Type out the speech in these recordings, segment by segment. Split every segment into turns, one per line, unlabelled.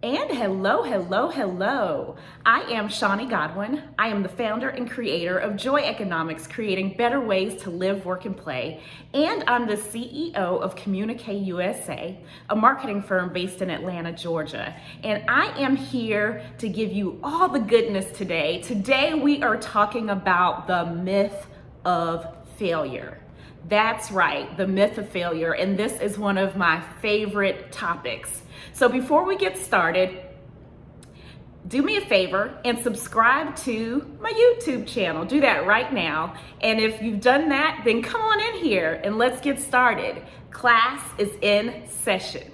And hello, hello, hello. I am Shawnee Godwin. I am the founder and creator of Joy Economics, creating better ways to live, work, and play. And I'm the CEO of Communicate USA, a marketing firm based in Atlanta, Georgia. And I am here to give you all the goodness today. Today we are talking about the myth of failure. That's right, the myth of failure. And this is one of my favorite topics. So before we get started, do me a favor and subscribe to my YouTube channel. Do that right now. And if you've done that, then come on in here and let's get started. Class is in session.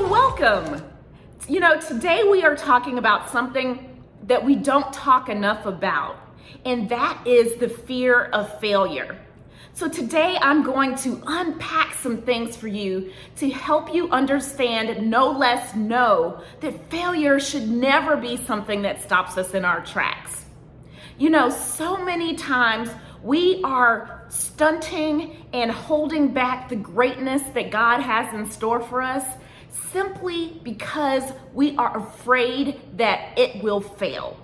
Welcome. Today we are talking about something that we don't talk enough about, and that is the fear of failure. So today I'm going to unpack some things for you to help you understand, no less know, that failure should never be something that stops us in our tracks. So many times we are stunting and holding back the greatness that God has in store for us simply because we are afraid that it will fail.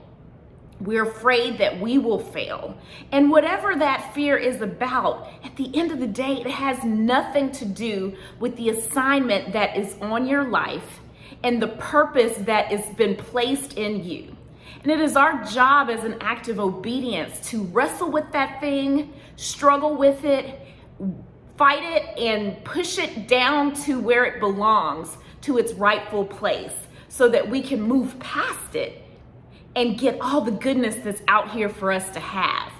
We're afraid that we will fail. And whatever that fear is about, at the end of the day, it has nothing to do with the assignment that is on your life and the purpose that has been placed in you. And it is our job as an act of obedience to wrestle with that thing, struggle with it, fight it, and push it down to where it belongs, to its rightful place, so that we can move past it and get all the goodness that's out here for us to have.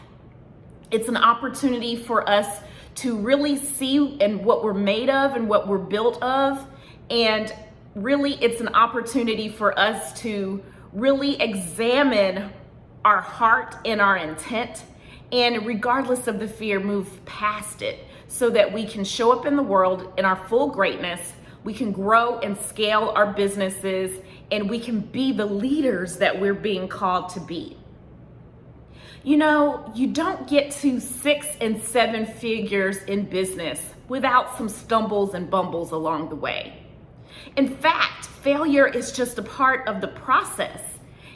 It's an opportunity for us to really see and what we're made of and what we're built of. And really, it's an opportunity for us to really examine our heart and our intent, and regardless of the fear, move past it so that we can show up in the world in our full greatness. We can grow and scale our businesses, and we can be the leaders that we're being called to be. You don't get to 6 and 7 figures in business without some stumbles and bumbles along the way. In fact, failure is just a part of the process.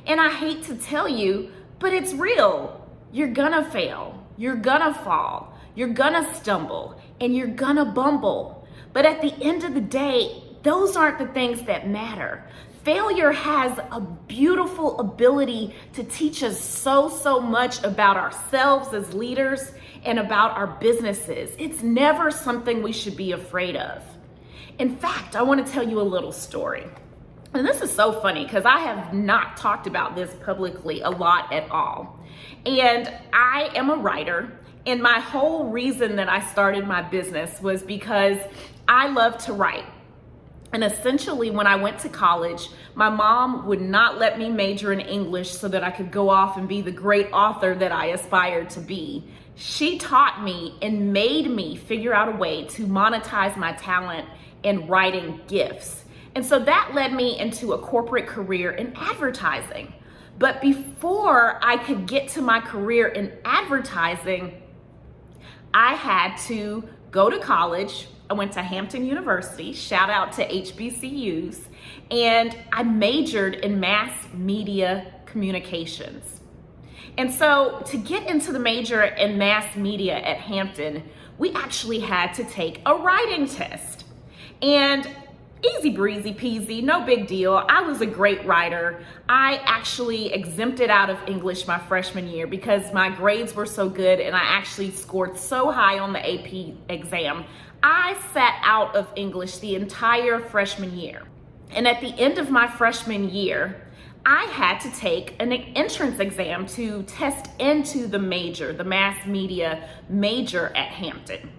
And I hate to tell you, but it's real. You're gonna fail, you're gonna fall, you're gonna stumble, and you're gonna bumble. But at the end of the day, those aren't the things that matter. Failure has a beautiful ability to teach us so much about ourselves as leaders and about our businesses. It's never something we should be afraid of. In fact, I want to tell you a little story. And this is so funny because I have not talked about this publicly a lot at all. And I am a writer. And my whole reason that I started my business was because I love to write. And essentially, when I went to college, my mom would not let me major in English so that I could go off and be the great author that I aspired to be. She taught me and made me figure out a way to monetize my talent in writing gifts. And so that led me into a corporate career in advertising. But before I could get to my career in advertising, I had to go to college. I went to Hampton University, shout out to HBCUs, and I majored in mass media communications. And so to get into the major in mass media at Hampton, we actually had to take a writing test. And easy breezy peasy, no big deal. I was a great writer. I actually exempted out of English my freshman year because my grades were so good and I actually scored so high on the AP exam. I sat out of English the entire freshman year. And at the end of my freshman year, I had to take an entrance exam to test into the major, the mass media major at Hampton.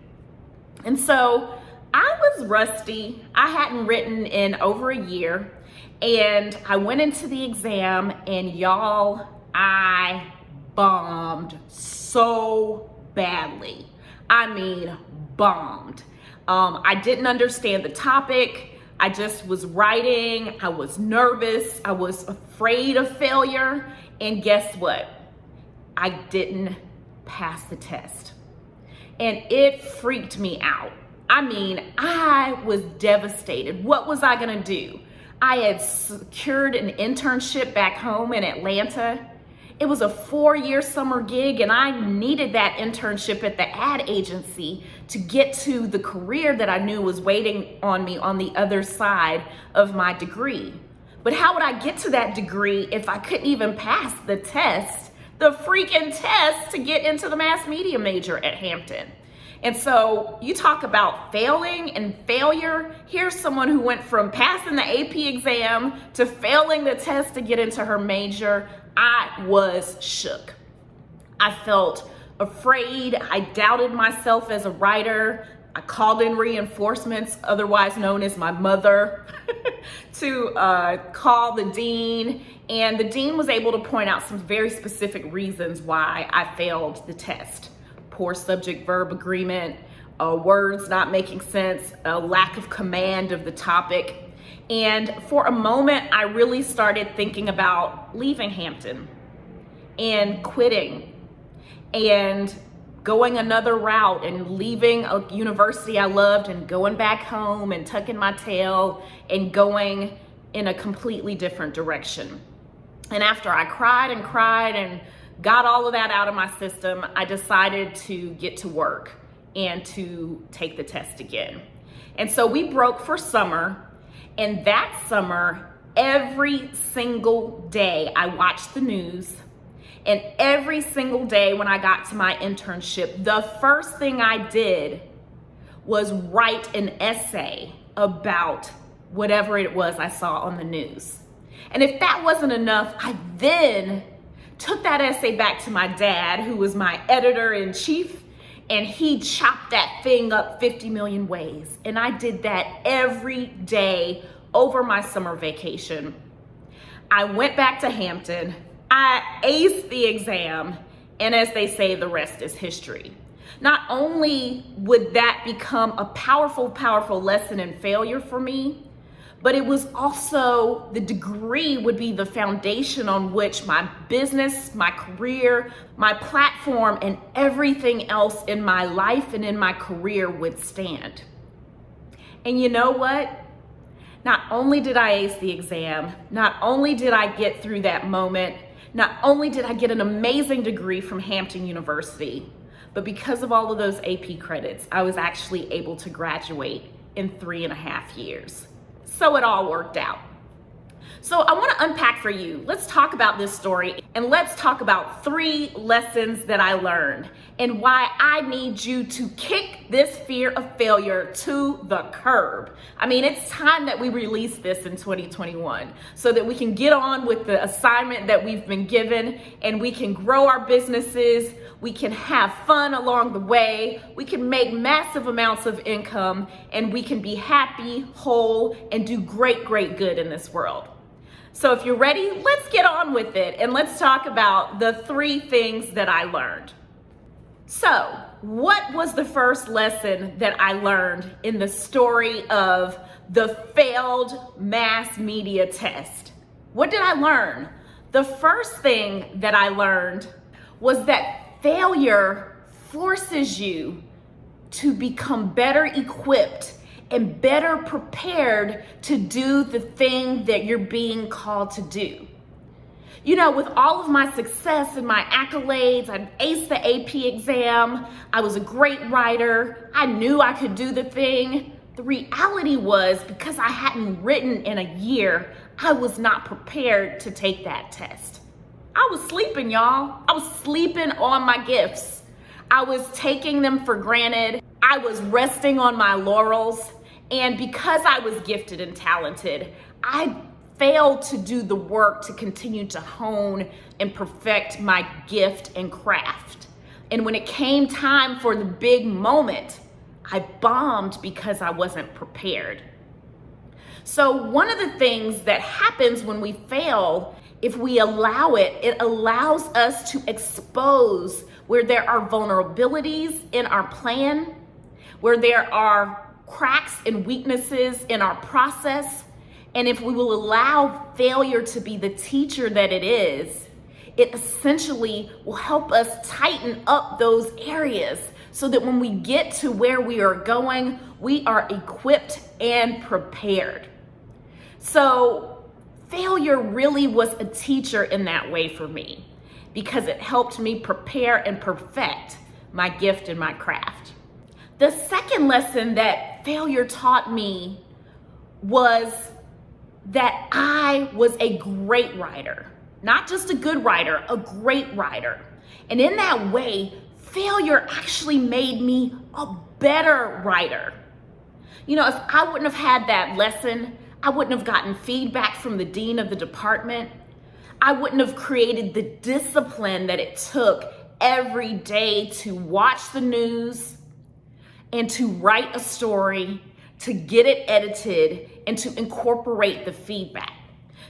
And so I was rusty. I hadn't written in over a year, and I went into the exam, and y'all, I bombed so badly. I mean, bombed. I didn't understand the topic. I just was writing. I was nervous. I was afraid of failure. And guess what? I didn't pass the test. And it freaked me out. I mean, I was devastated. What was I gonna do? I had secured an internship back home in Atlanta. It was a 4-year summer gig, and I needed that internship at the ad agency to get to the career that I knew was waiting on me on the other side of my degree. But how would I get to that degree if I couldn't even pass the test, the freaking test to get into the mass media major at Hampton? And so you talk about failing and failure. Here's someone who went from passing the AP exam to failing the test to get into her major. I was shook. I felt afraid. I doubted myself as a writer. I called in reinforcements, otherwise known as my mother, to call the dean. And the dean was able to point out some very specific reasons why I failed the test. Poor subject-verb agreement, words not making sense, a lack of command of the topic. And for a moment, I really started thinking about leaving Hampton and quitting and going another route and leaving a university I loved and going back home and tucking my tail and going in a completely different direction. And after I cried and got all of that out of my system, I decided to get to work and to take the test again. And so we broke for summer, and that summer, every single day I watched the news, and every single day when I got to my internship, the first thing I did was write an essay about whatever it was I saw on the news. And if that wasn't enough, I then took that essay back to my dad, who was my editor-in-chief, and he chopped that thing up 50 million ways. And I did that every day over my summer vacation. I went back to Hampton, I aced the exam, and as they say, the rest is history. Not only would that become a powerful, powerful lesson in failure for me, but it was also, the degree would be the foundation on which my business, my career, my platform, and everything else in my life and in my career would stand. And you know what? Not only did I ace the exam, not only did I get through that moment, not only did I get an amazing degree from Hampton University, but because of all of those AP credits, I was actually able to graduate in 3.5 years. So it all worked out. So I want to unpack for you. Let's talk about this story, and let's talk about 3 lessons that I learned and why I need you to kick this fear of failure to the curb. I mean, it's time that we release this in 2021 so that we can get on with the assignment that we've been given, and we can grow our businesses. We can have fun along the way. We can make massive amounts of income, and we can be happy, whole, and do great, great good in this world. So if you're ready, let's get on with it, and let's talk about the 3 things that I learned. So, what was the first lesson that I learned in the story of the failed mass media test? What did I learn? The first thing that I learned was that failure forces you to become better equipped and better prepared to do the thing that you're being called to do. You know, with all of my success and my accolades, I aced the AP exam, I was a great writer, I knew I could do the thing. The reality was, because I hadn't written in a year, I was not prepared to take that test. I was sleeping, y'all. I was sleeping on my gifts. I was taking them for granted. I was resting on my laurels. And because I was gifted and talented, I failed to do the work to continue to hone and perfect my gift and craft. And when it came time for the big moment, I bombed because I wasn't prepared. So one of the things that happens when we fail, if we allow it, it allows us to expose where there are vulnerabilities in our plan. where there are cracks and weaknesses in our process. And if we will allow failure to be the teacher that it is, it essentially will help us tighten up those areas so that when we get to where we are going, we are equipped and prepared. So failure really was a teacher in that way for me, because it helped me prepare and perfect my gift and my craft. The second lesson that failure taught me was that I was a great writer. Not just a good writer, a great writer. And in that way, failure actually made me a better writer. If I wouldn't have had that lesson, I wouldn't have gotten feedback from the dean of the department. I wouldn't have created the discipline that it took every day to watch the news and to write a story, to get it edited, and to incorporate the feedback.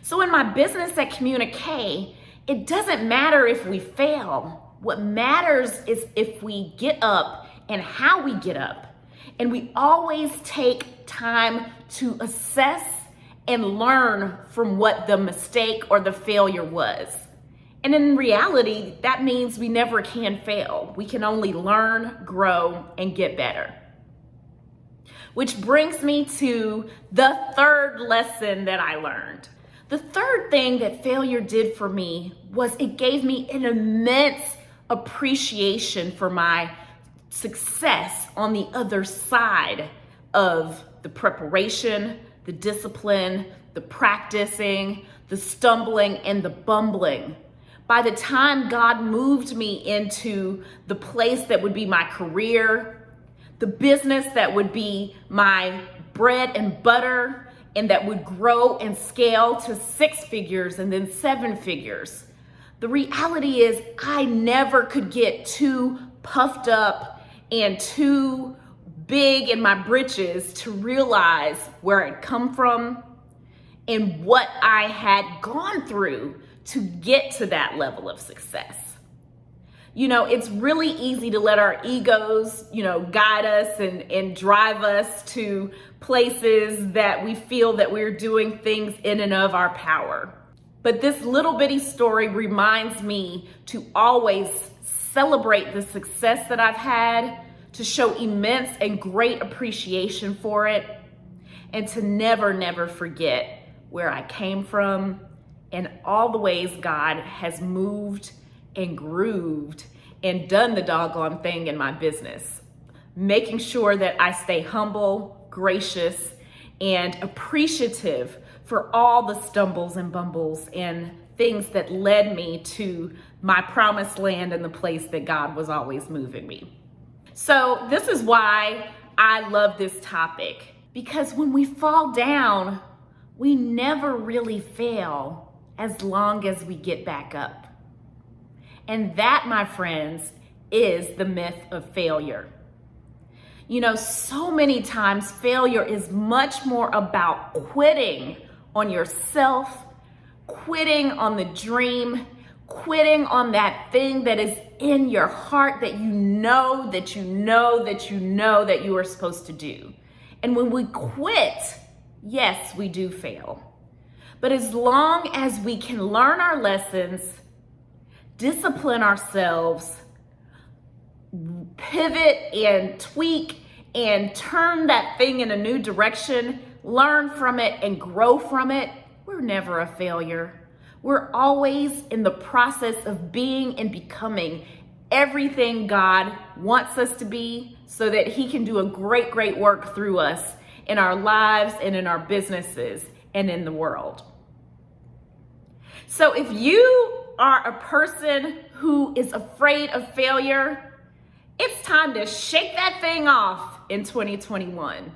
So in my business at Communique, it doesn't matter if we fail. What matters is if we get up and how we get up. And we always take time to assess and learn from what the mistake or the failure was. And in reality, that means we never can fail. We can only learn, grow, and get better. Which brings me to the third lesson that I learned. The third thing that failure did for me was it gave me an immense appreciation for my success on the other side of the preparation, the discipline, the practicing, the stumbling, and the bumbling. By the time God moved me into the place that would be my career, the business that would be my bread and butter, and that would grow and scale to 6 figures and then 7 figures. The reality is I never could get too puffed up and too big in my britches to realize where I'd come from and what I had gone through to get to that level of success. It's really easy to let our egos, guide us and drive us to places that we feel that we're doing things in and of our power. But this little bitty story reminds me to always celebrate the success that I've had, to show immense and great appreciation for it, and to never forget where I came from and all the ways God has moved and grooved and done the doggone thing in my business. Making sure that I stay humble, gracious, and appreciative for all the stumbles and bumbles and things that led me to my promised land and the place that God was always moving me. So this is why I love this topic, because when we fall down, we never really fail as long as we get back up. And that, my friends, is the myth of failure. So many times failure is much more about quitting on yourself, quitting on the dream, quitting on that thing that is in your heart that that you are supposed to do. And when we quit, yes, we do fail. But as long as we can learn our lessons, discipline ourselves, pivot and tweak and turn that thing in a new direction, learn from it and grow from it, we're never a failure. We're always in the process of being and becoming everything God wants us to be so that He can do a great work through us in our lives and in our businesses and in the world. So if you are a person who is afraid of failure, it's time to shake that thing off in 2021.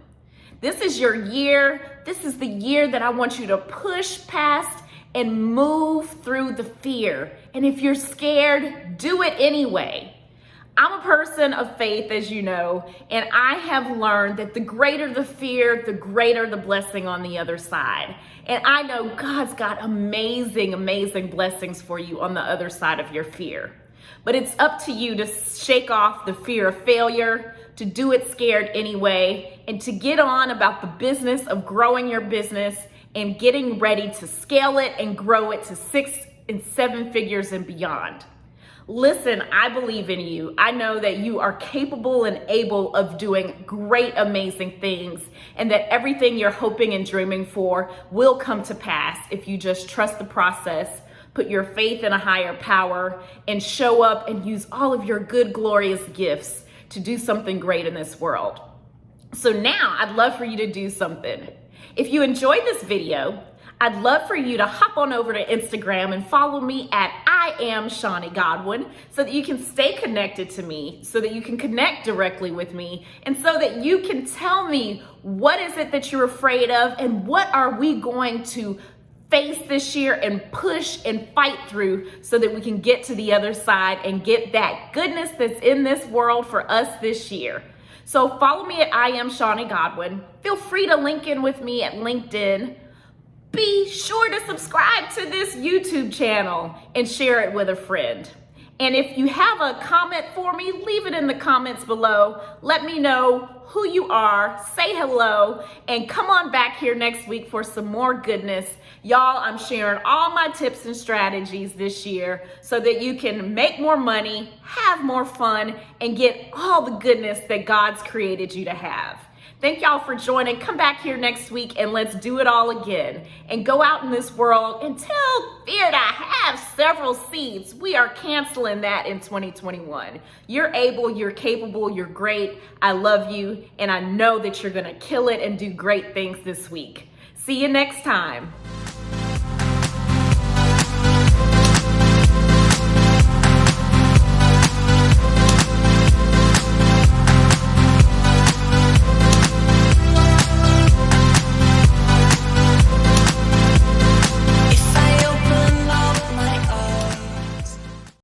This is your year. This is the year that I want you to push past and move through the fear. And if you're scared, do it anyway. I'm a person of faith, as you know, and I have learned that the greater the fear, the greater the blessing on the other side. And I know God's got amazing blessings for you on the other side of your fear. But it's up to you to shake off the fear of failure, to do it scared anyway, and to get on about the business of growing your business and getting ready to scale it and grow it to 6 and 7 figures and beyond. Listen, I believe in you. I know that you are capable and able of doing great, amazing things, and that everything you're hoping and dreaming for will come to pass if you just trust the process, put your faith in a higher power, and show up and use all of your good, glorious gifts to do something great in this world. So now I'd love for you to do something. If you enjoyed this video, I'd love for you to hop on over to Instagram and follow me at I am Shawnee Godwin, so that you can stay connected to me, so that you can connect directly with me, and so that you can tell me what is it that you're afraid of and what are we going to face this year and push and fight through so that we can get to the other side and get that goodness that's in this world for us this year. So follow me at I am Shawnee Godwin. Feel free to link in with me at LinkedIn. Be sure to subscribe to this YouTube channel and share it with a friend. And if you have a comment for me, leave it in the comments below. Let me know who you are, say hello, and come on back here next week for some more goodness. Y'all, I'm sharing all my tips and strategies this year so that you can make more money, have more fun, and get all the goodness that God's created you to have. Thank y'all for joining. Come back here next week and let's do it all again. And go out in this world and tell fear to have several seats. We are canceling that in 2021. You're able, you're capable, you're great. I love you, and I know that you're gonna kill it and do great things this week. See you next time.